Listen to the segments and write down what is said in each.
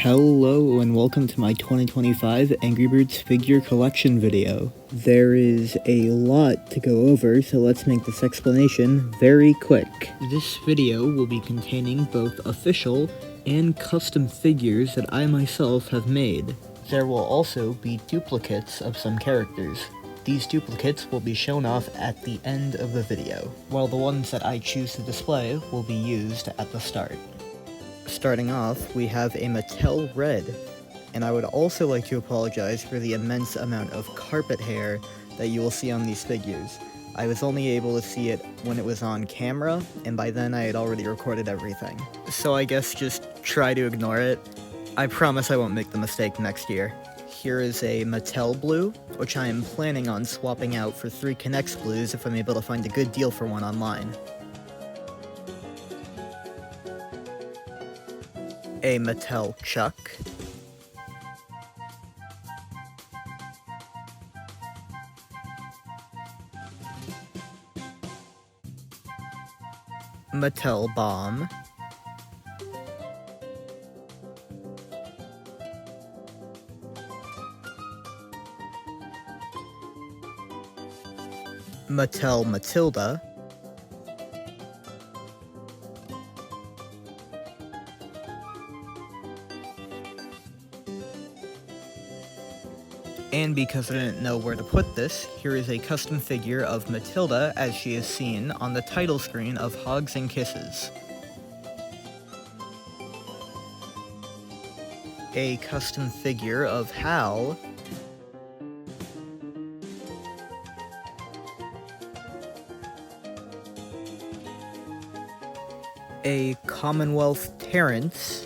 Hello and welcome to my 2025 Angry Birds figure collection video. There is a lot to go over, so let's make this explanation very quick. This video will be containing both official and custom figures that I myself have made. There will also be duplicates of some characters. These duplicates will be shown off at the end of the video, while the ones that I choose to display will be used at the start. Starting off, we have a Mattel Red, and I would also like to apologize for the immense amount of carpet hair that you will see on these figures. I was only able to see it when it was on camera, and by then I had already recorded everything. So I guess just try to ignore it. I promise I won't make the mistake next year. Here is a Mattel Blue, which I am planning on swapping out for 3 K'NEX Blues if I'm able to find a good deal for one online. A Mattel Chuck, Mattel Bomb, Mattel Matilda, and because I didn't know where to put this, here is a custom figure of Matilda as she is seen on the title screen of Hogs and Kisses. A custom figure of Hal. A Commonwealth Terrence.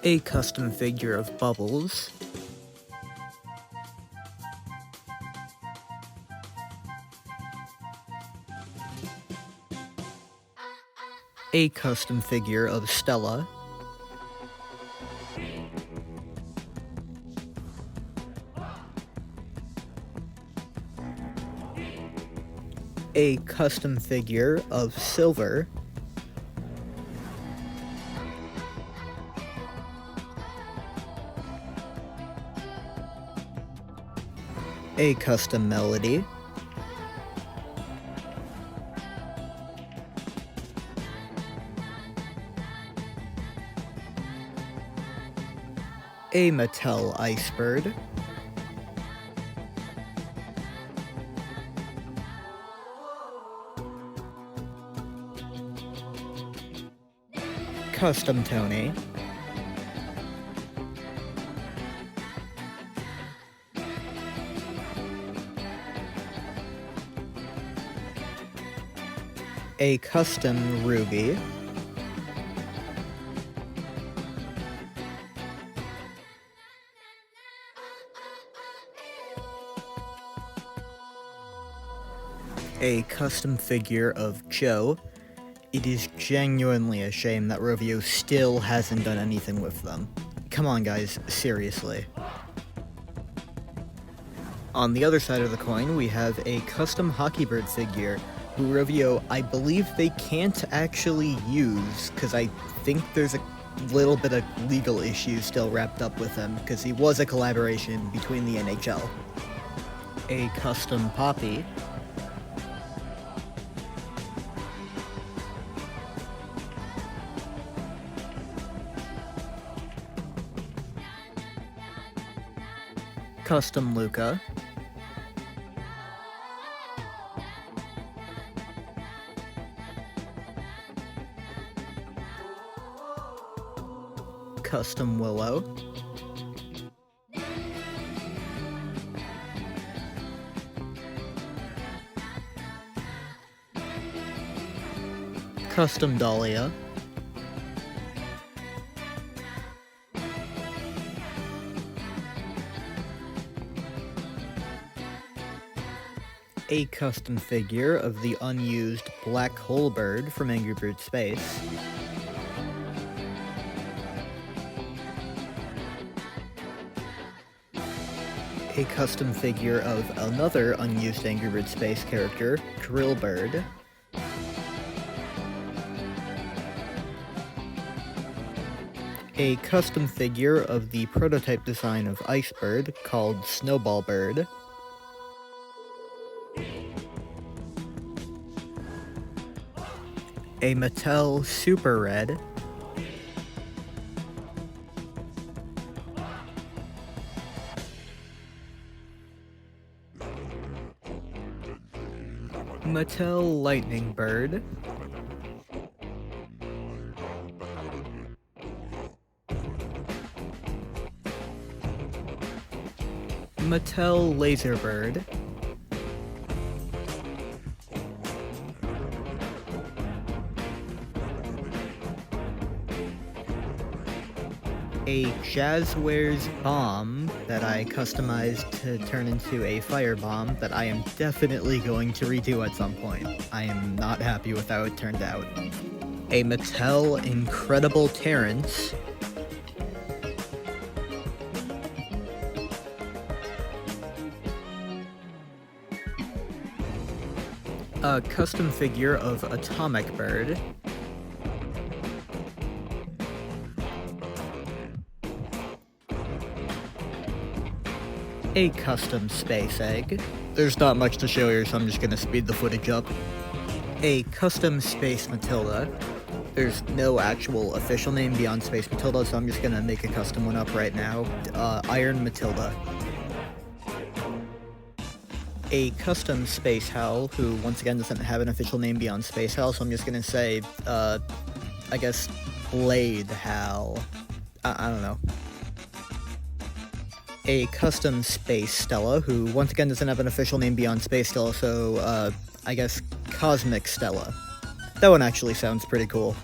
A custom figure of Bubbles, a custom figure of Stella, a custom figure of Silver, a custom Melody, a Mattel Icebird, custom Tony, a custom Ruby, a custom figure of Joe. It is genuinely a shame that Rovio still hasn't done anything with them. Come on guys, seriously. On the other side of the coin, we have a custom Hockeybird figure, who Rovio, I believe they can't actually use, because I think there's a little bit of legal issues still wrapped up with him, because he was a collaboration between the NHL. A custom Poppy, custom Luca, custom Willow, custom Dahlia, a custom figure of the unused Black Hole Bird from Angry Birds Space, A custom figure of another unused Angry Birds Space character, Drillbird. A custom figure of the prototype design of Icebird called Snowballbird. A Mattel Super Red. Mattel Lightning Bird. Mattel Laserbird. A Jazzwares bomb that I customized to turn into a firebomb that I am definitely going to redo at some point. I am not happy with how it turned out. A Mattel Incredible Terrence. A custom figure of Atomic Bird. A custom Space Egg. There's not much to show here, so I'm just gonna speed the footage up. A custom Space Matilda. There's no actual official name beyond Space Matilda, so I'm just gonna make a custom one up right now. Iron Matilda. A custom Space Howl, who once again doesn't have an official name beyond Space Howl, so I'm just gonna say, I guess, Blade Howl. I don't know. A custom Space Stella, who once again doesn't have an official name beyond Space Stella, so, I guess, Cosmic Stella. That one actually sounds pretty cool.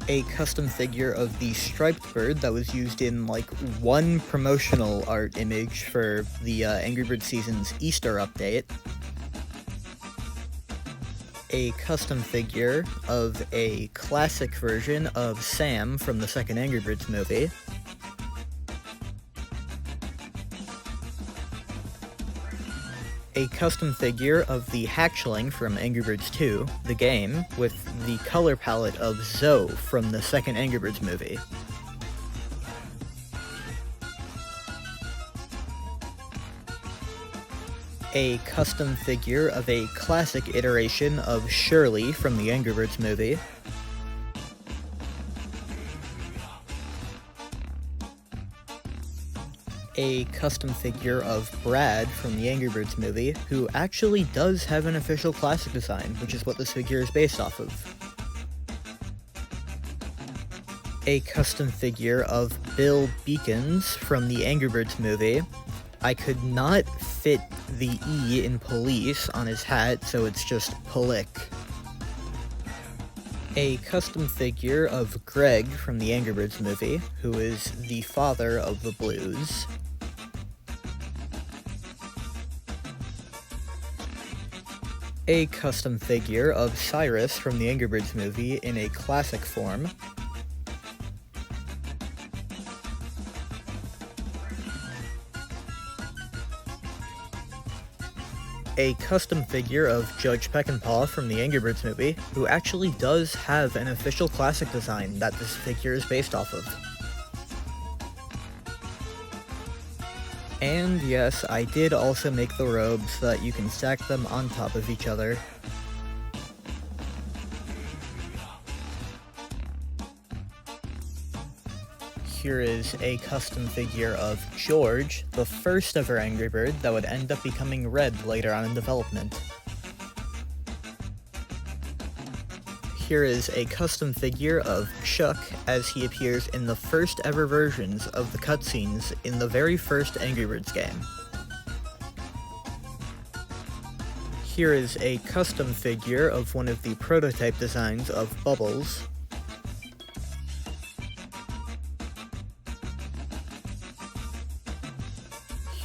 A custom figure of the striped bird that was used in, like, one promotional art image for the Angry Birds Season's Easter update. A custom figure of a classic version of Sam from the second Angry Birds movie. A custom figure of the hatchling from Angry Birds 2, the game, with the color palette of Zoe from the second Angry Birds movie. A custom figure of a classic iteration of Shirley from the Angry Birds movie. A custom figure of Brad from the Angry Birds movie, who actually does have an official classic design, which is what this figure is based off of. A custom figure of Bill Beacons from the Angry Birds movie. I could not fit the E in police on his hat, so it's just Polick. A custom figure of Greg from the Angry Birds movie, who is the father of the Blues. A custom figure of Cyrus from the Angry Birds movie in a classic form. A custom figure of Judge Peckinpah from the Angry Birds movie, who actually does have an official classic design that this figure is based off of. And yes, I did also make the robes so that you can stack them on top of each other. Here is a custom figure of George, the first ever Angry Bird that would end up becoming Red later on in development. Here is a custom figure of Chuck as he appears in the first ever versions of the cutscenes in the very first Angry Birds game. Here is a custom figure of one of the prototype designs of Bubbles.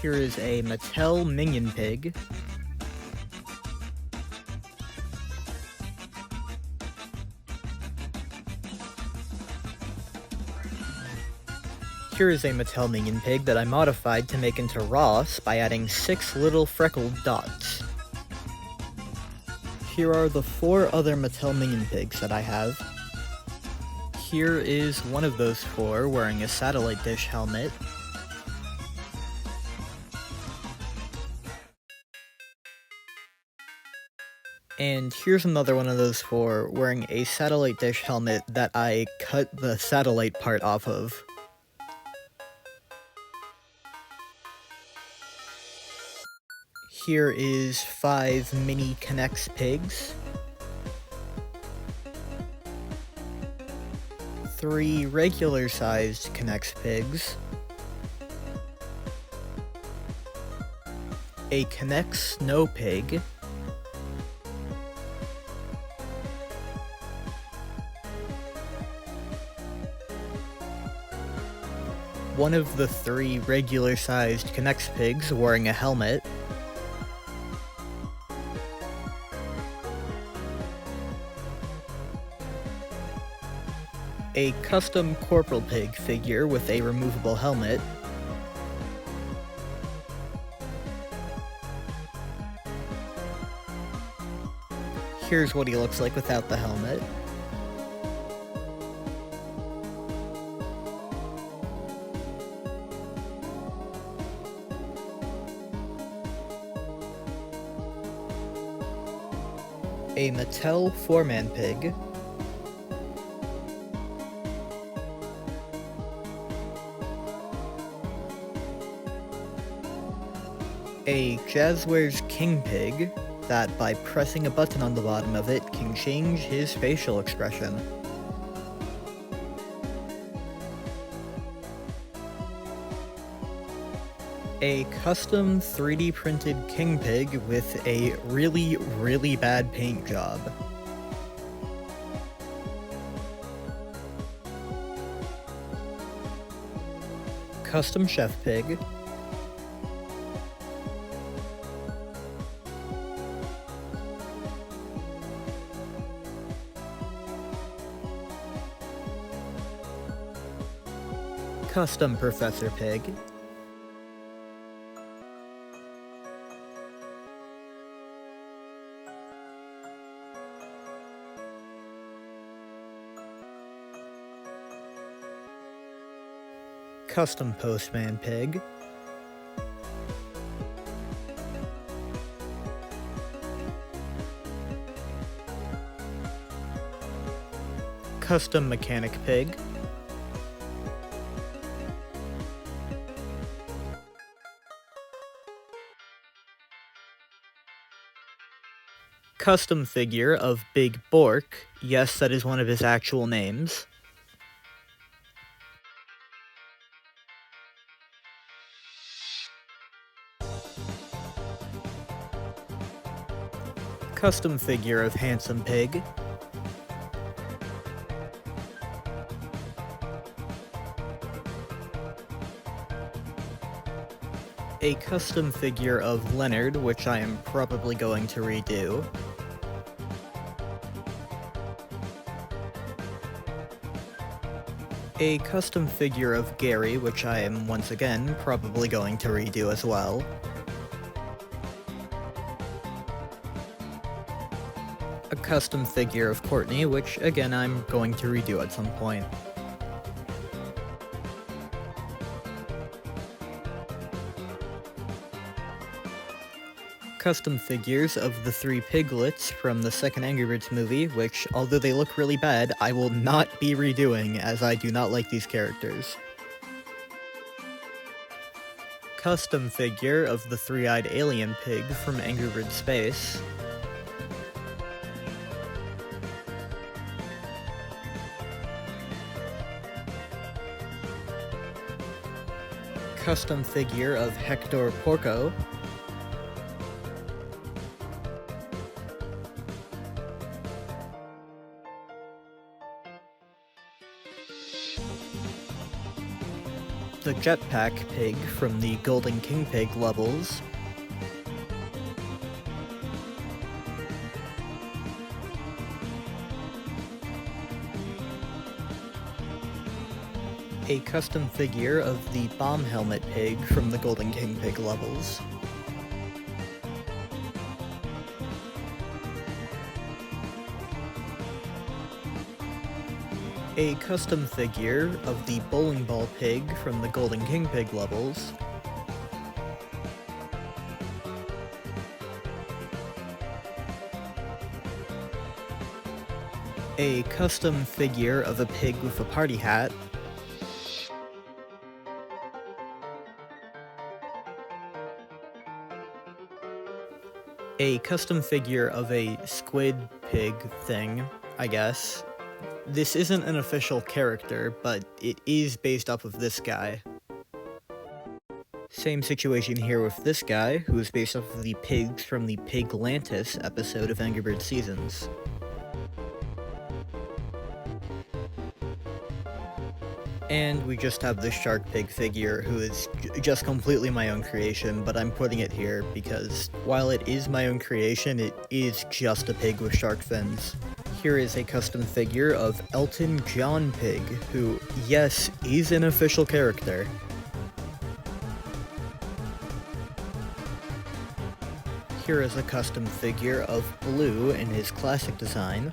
Here is a Mattel Minion Pig. Here is a Mattel Minion Pig that I modified to make into Ross by adding 6 little freckled dots. Here are the 4 other Mattel Minion Pigs that I have. Here is one of those 4 wearing a satellite dish helmet. And here's another one of those 4 wearing a satellite dish helmet that I cut the satellite part off of. Here is 5 mini K'NEX pigs. 3 regular-sized K'NEX pigs. A K'NEX snow pig. One of the 3 regular-sized K'NEX pigs wearing a helmet. A custom Corporal Pig figure with a removable helmet. Here's what he looks like without the helmet. A Mattel 4-man pig. A Jazwares King pig that, by pressing a button on the bottom of it, can change his facial expression. A custom 3D printed King Pig with a really bad paint job. Custom Chef Pig. Custom Professor Pig. Custom Postman Pig. Custom Mechanic Pig. Custom figure of Big Bork. Yes, that is one of his actual names. Custom figure of Handsome Pig. A custom figure of Leonard, which I am probably going to redo. A custom figure of Gary, which I am once again probably going to redo as well. A custom figure of Courtney, which again I'm going to redo at some point. Custom figures of the 3 piglets from the second Angry Birds movie, which, although they look really bad, I will not be redoing as I do not like these characters. Custom figure of the 3-eyed alien pig from Angry Birds Space. Custom figure of Hector Porco. The Jetpack Pig from the Golden King Pig levels. A custom figure of the Bomb Helmet Pig from the Golden King Pig levels. A custom figure of the Bowling Ball Pig from the Golden King Pig levels. A custom figure of a pig with a party hat. A custom figure of a squid pig thing, I guess. This isn't an official character, but it is based off of this guy. Same situation here with this guy, who is based off of the pigs from the Piglantis episode of Angry Birds Seasons. And we just have this shark pig figure, who is just completely my own creation, but I'm putting it here because while it is my own creation, it is just a pig with shark fins. Here is a custom figure of Elton John Pig, who, yes, is an official character. Here is a custom figure of Blue in his classic design.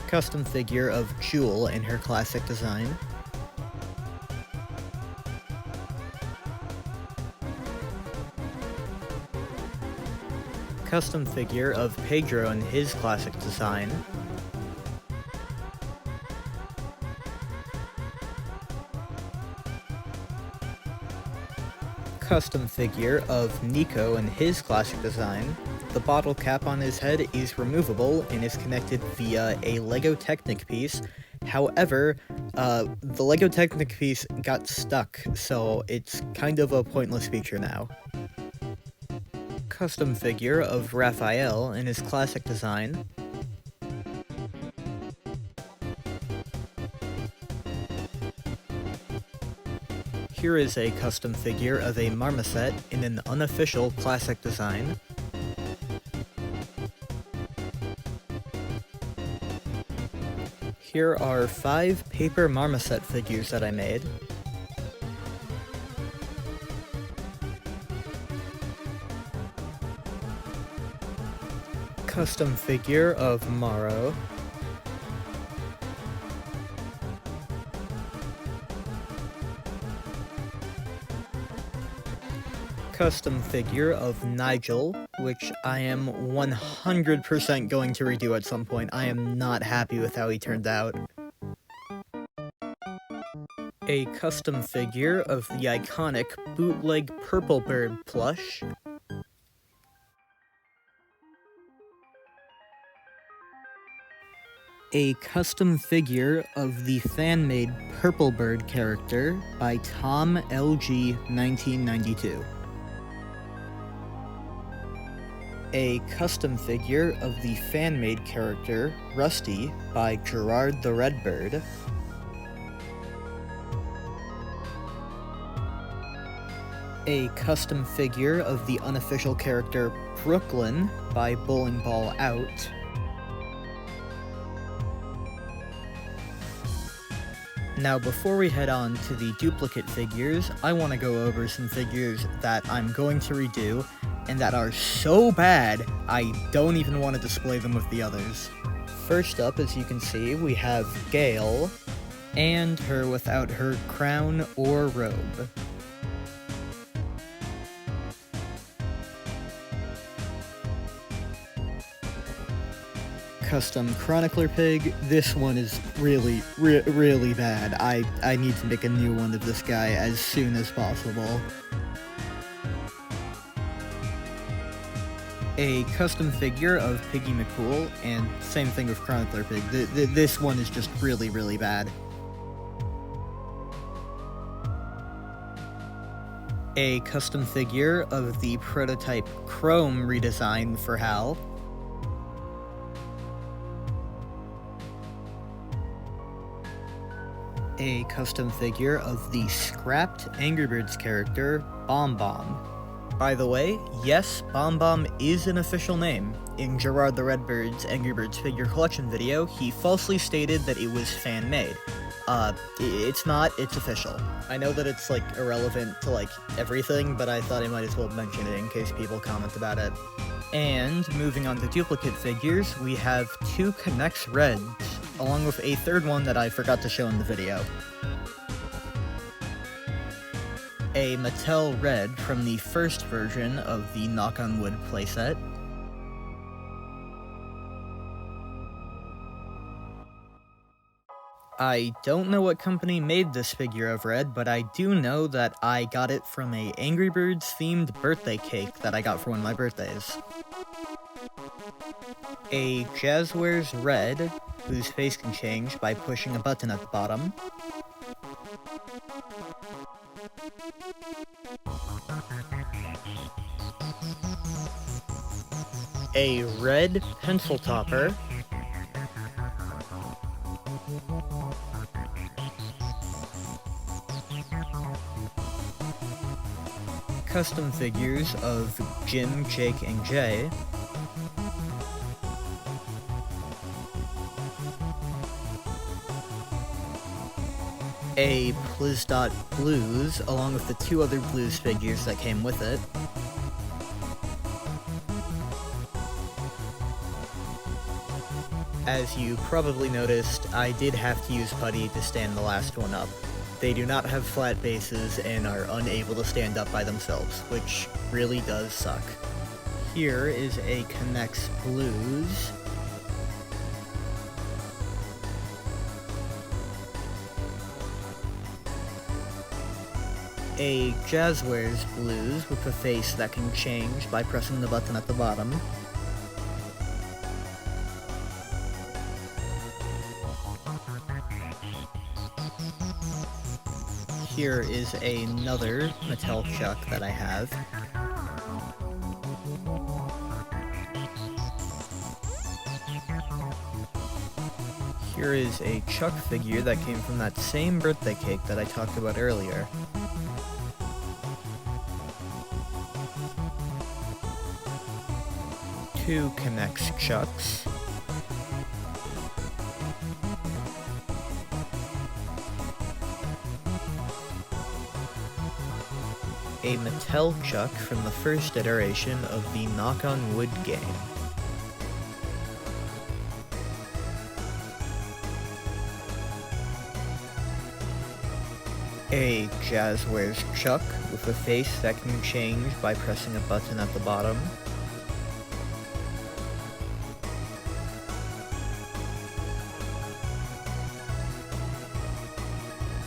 Custom figure of Jewel in her classic design. Custom figure of Pedro in his classic design. Custom figure of Nico in his classic design. The bottle cap on his head is removable and is connected via a LEGO Technic piece. However, the LEGO Technic piece got stuck, so it's kind of a pointless feature now. Custom figure of Raphael in his classic design. Here is a custom figure of a marmoset in an unofficial classic design. Here are 5 paper marmoset figures that I made. Custom figure of Morrow. Custom figure of Nigel, which I am 100% going to redo at some point. I am not happy with how he turned out. A custom figure of the iconic bootleg Purple Bird plush. A custom figure of the fan-made Purple Bird character by Tom LG 1992. A custom figure of the fan-made character Rusty by Gerard the Redbird. A custom figure of the unofficial character Brooklyn by Bowling Ball Out. Now, before we head on to the duplicate figures, I want to go over some figures that I'm going to redo, and that are so bad, I don't even want to display them with the others. First up, as you can see, we have Gale, and her without her crown or robe. Custom Chronicler Pig. This one is really bad. I need to make a new one of this guy as soon as possible. A custom figure of Piggy McCool, and same thing with Chronicler Pig. This one is just really bad. A custom figure of the prototype Chrome redesign for Hal. A custom figure of the scrapped Angry Birds character, Bomb Bomb. By the way, yes, Bomb Bomb is an official name. in Gerard the Redbird's Angry Birds figure collection video, he falsely stated that it was fan-made. It's not, it's official. I know that it's, like, irrelevant to, like, everything, but I thought I might as well mention it in case people comment about it. And, moving on to duplicate figures, we have two K'NEX Reds, along with a third one that I forgot to show in the video. A Mattel Red from the first version of the Knock on Wood playset. I don't know what company made this figure of Red, but I do know that I got it from a Angry Birds themed birthday cake that I got for one of my birthdays. A Jazzwares Red, whose face can change by pushing a button at the bottom. A red pencil topper. Custom figures of Jim, Jake, and Jay. A Plizdot Blues, along with the two other Blues figures that came with it. As you probably noticed, I did have to use putty to stand the last one up. They do not have flat bases and are unable to stand up by themselves, which really does suck. Here is a K'NEX Blues. A Jazzwares Blues with a face that can change by pressing the button at the bottom. Here is another Mattel Chuck that I have. Here is a Chuck figure that came from that same birthday cake that I talked about earlier. Two K'NEX Chucks. A Mattel Chuck from the first iteration of the Knock on Wood game. A Jazzwares Chuck with a face that can change by pressing a button at the bottom.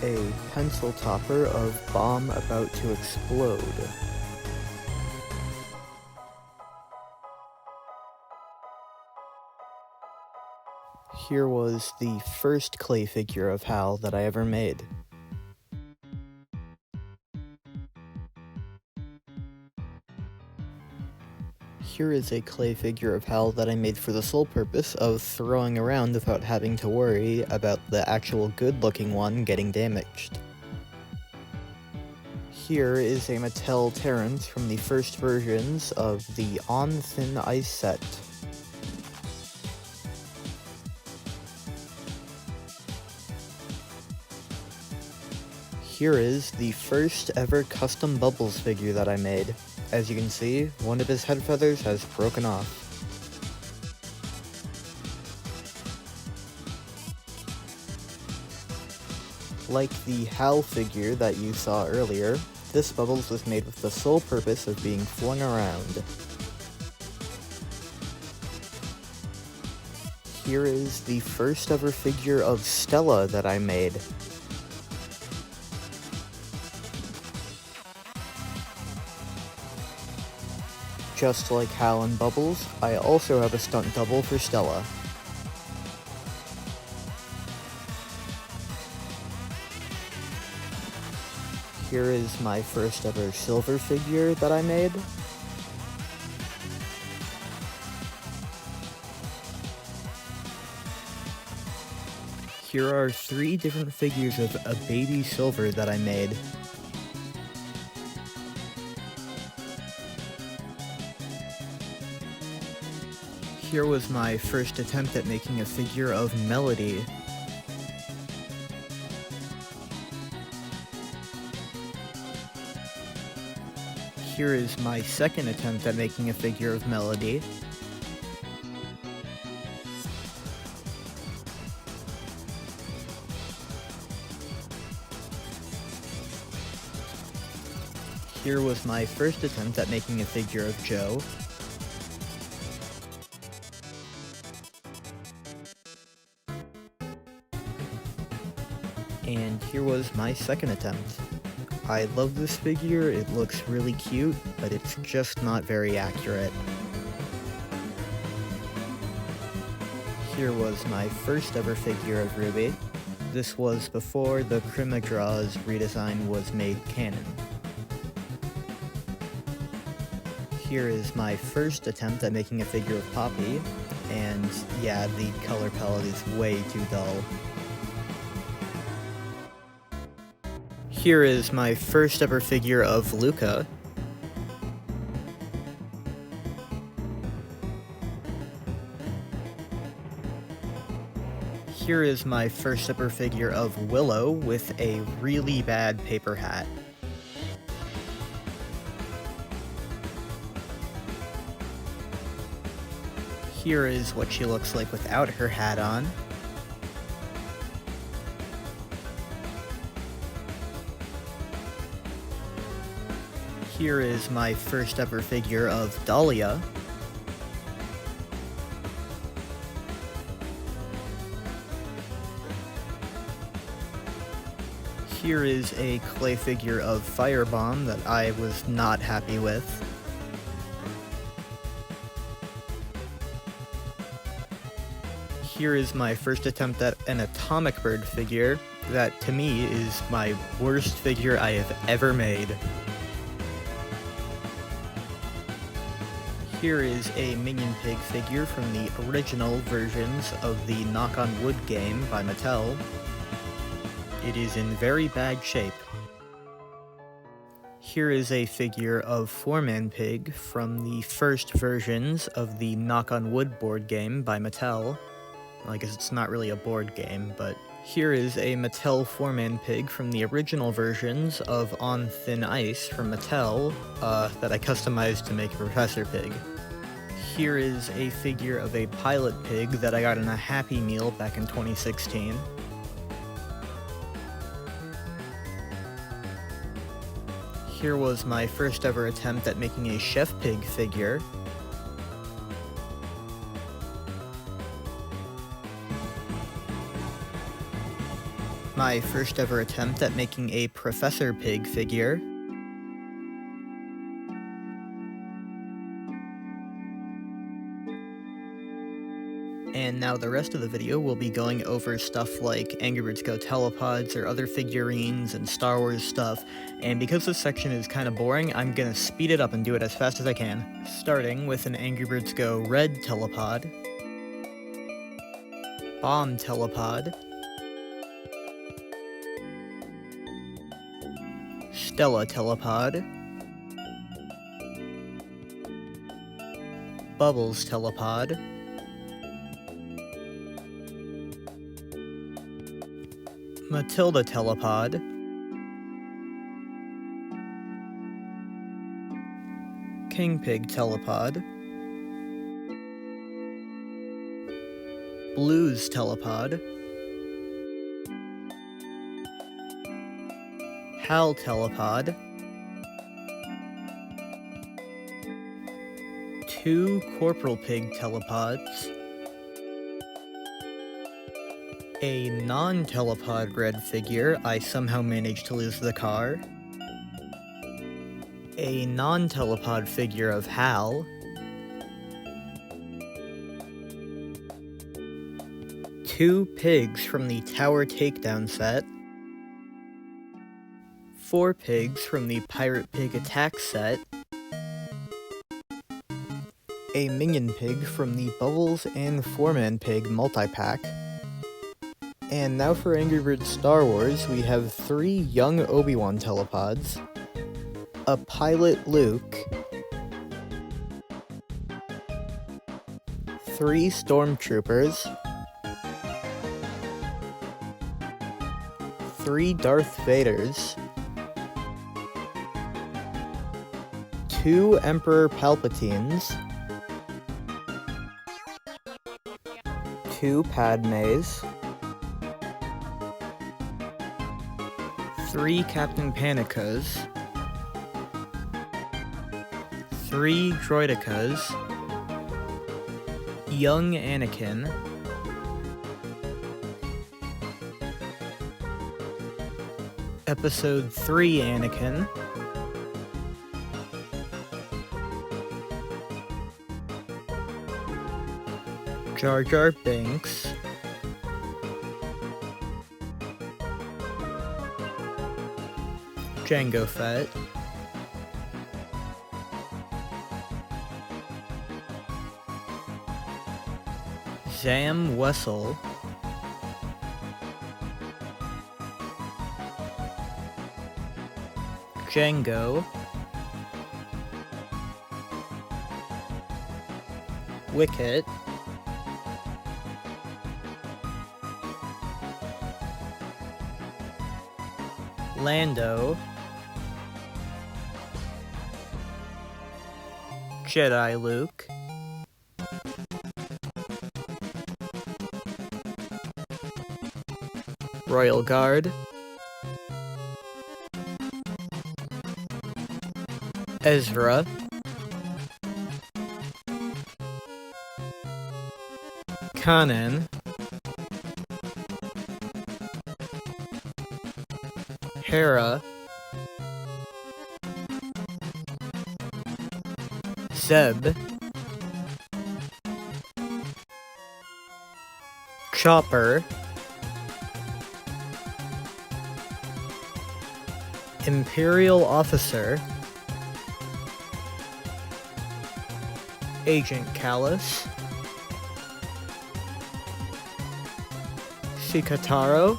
A pencil topper of Bomb About to Explode. Here was the first clay figure of Hal that I ever made. Here is a clay figure of Hal that I made for the sole purpose of throwing around without having to worry about the actual good-looking one getting damaged. Here is a Mattel Terrence from the first versions of the On Thin Ice set. Here is the first ever custom Bubbles figure that I made. As you can see, one of his head feathers has broken off. Like the Hal figure that you saw earlier, this Bubbles was made with the sole purpose of being flung around. Here is the first ever figure of Stella that I made. Just like Hal and Bubbles, I also have a stunt double for Stella. Here is my first ever silver figure that I made. Here are 3 different figures of a baby Silver that I made. Here was my first attempt at making a figure of Melody. Here is my second attempt at making a figure of Melody. Here was my first attempt at making a figure of Joe. And here was my second attempt. I love this figure, it looks really cute, but it's just not very accurate. Here was my first ever figure of Ruby. This was before the Crimadraws redesign was made canon. Here is my first attempt at making a figure of Poppy, and yeah, the color palette is way too dull. Here is my first ever figure of Luca. Here is my first ever figure of Willow with a really bad paper hat. Here is what she looks like without her hat on. Here is my first ever figure of Dahlia. Here is a clay figure of Firebomb that I was not happy with. Here is my first attempt at an Atomic Bird figure that, to me, is my worst figure I have ever made. Here is a Minion Pig figure from the original versions of the Knock on Wood game by Mattel. It is in very bad shape. Here is a figure of Four-Man Pig from the first versions of the Knock on Wood board game by Mattel. Well, I guess it's not really a board game, but here is a Mattel Four-Man Pig from the original versions of On Thin Ice from Mattel that I customized to make a Professor Pig. Here is a figure of a Pilot Pig that I got in a Happy Meal back in 2016. Here was my first ever attempt at making a Chef Pig figure. My first ever attempt at making a Professor Pig figure. And now the rest of the video will be going over stuff like Angry Birds Go Telepods or other figurines and Star Wars stuff, and because this section is kind of boring, I'm gonna speed it up and do it as fast as I can. Starting with an Angry Birds Go Red Telepod, Bomb Telepod, Stella Telepod, Bubbles Telepod, Matilda Telepod, King Pig Telepod, Blues Telepod, Hal Telepod, 2 Corporal Pig Telepods, a non-telepod red figure, I somehow managed to lose the car, a non-telepod figure of Hal, two pigs from the Tower Takedown set, 4 pigs from the Pirate Pig Attack set, a Minion Pig from the Bubbles and Four-Man Pig multi-pack. And now for Angry Birds Star Wars, we have 3 young Obi-Wan telepods, a pilot Luke, 3 Stormtroopers, 3 Darth Vaders, 2 Emperor Palpatines, 2 Padmes, 3 Captain Panicas, 3 Droidicas, young Anakin, Episode 3 Anakin, Jar Jar Binks, Jango Fett, Zam Wessel, Jango, Wicket, Lando, Jedi Luke, Royal Guard, Ezra, Kanan, Hera, Zeb, Chopper, Imperial Officer, Agent Kallus, Shikataro,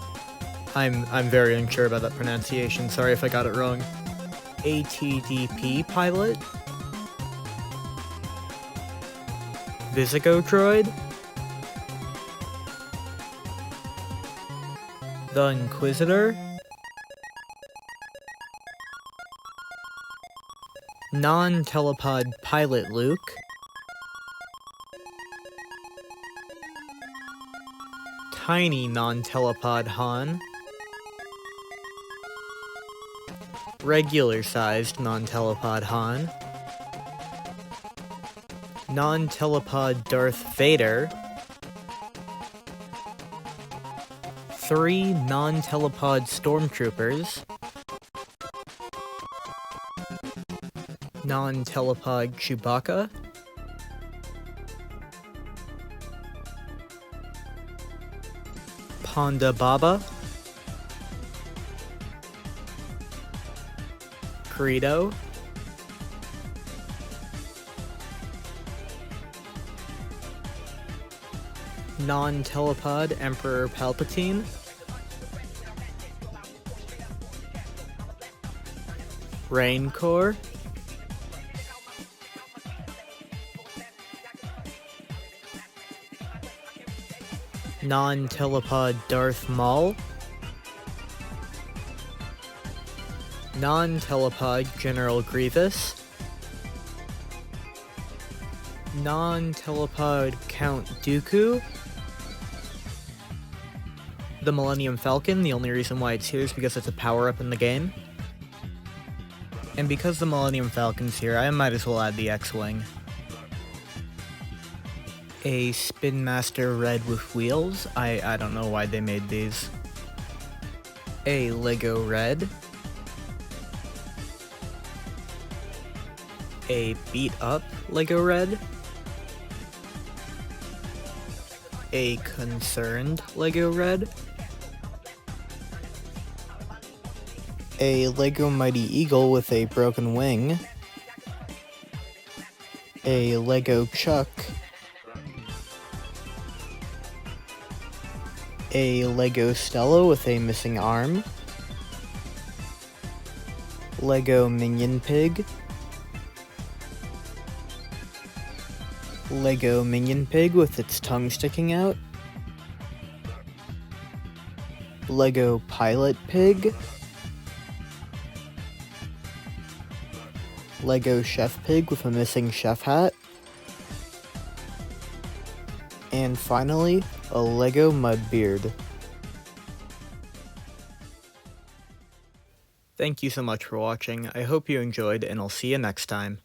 I'm very unsure about that pronunciation, sorry if I got it wrong, ATDP pilot, Visigo droid, the Inquisitor, non-telepod pilot Luke, tiny non-telepod Han, regular-sized non-telepod Han, non-telepod Darth Vader, 3 non-telepod Stormtroopers, non-telepod Chewbacca, Ponda Baba, Greedo, non-telepod Emperor Palpatine, Rancor, non-telepod Darth Maul, non-telepod General Grievous, non-telepod Count Dooku, the Millennium Falcon. The only reason why it's here is because it's a power-up in the game. And because the Millennium Falcon's here, I might as well add the X-Wing. A Spin Master Red with wheels. I don't know why they made these. A Lego Red. A beat-up Lego Red. A concerned Lego Red. A Lego Mighty Eagle with a broken wing. A Lego Chuck. A Lego Stella with a missing arm. Lego Minion Pig. Lego Minion Pig with its tongue sticking out, Lego Pilot Pig, Lego Chef Pig with a missing chef hat, and finally, a Lego Mudbeard. Thank you so much for watching. I hope you enjoyed, and I'll see you next time.